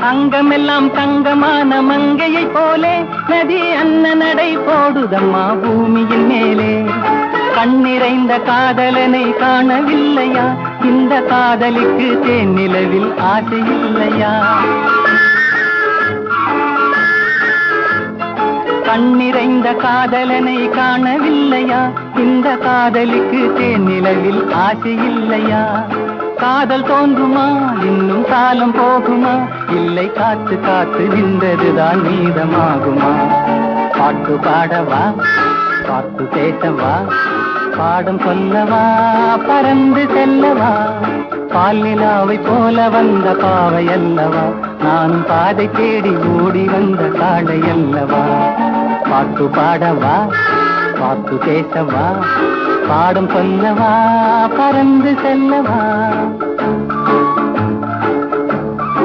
அங்கமெல்லாம் தங்கமான மங்கையை போலே நதி அன்ன நடை போடுதம்மா பூமியின் மேலே. கண்ணிறைந்த காதலனை காணவில்லையா? இந்த காதலிக்கு தேனிலவில் ஆசை இல்லையா? கண்ணிறைந்த காதலனை காணவில்லையா? இந்த காதலிக்கு தேனிலவில் ஆசை இல்லையா? காதல் தோன்றுமா? இன்னும் காலம் போகுமா? இல்லை, காத்து காத்து நின்றதுதான் மீதமாகுமா? பாட்டு பாடவா, பாட்டு பேசவா, பாடம் சொல்லவா, பறந்து செல்லவா? பால் நிலாவை போல வந்த பாவை அல்லவா? நானும் பாதை தேடி ஓடி வந்த காளை அல்லவா? பாட்டு பாடவா, பாட்டு பேசவா, பாடம் சொல்லவா, பறந்து செல்லவா?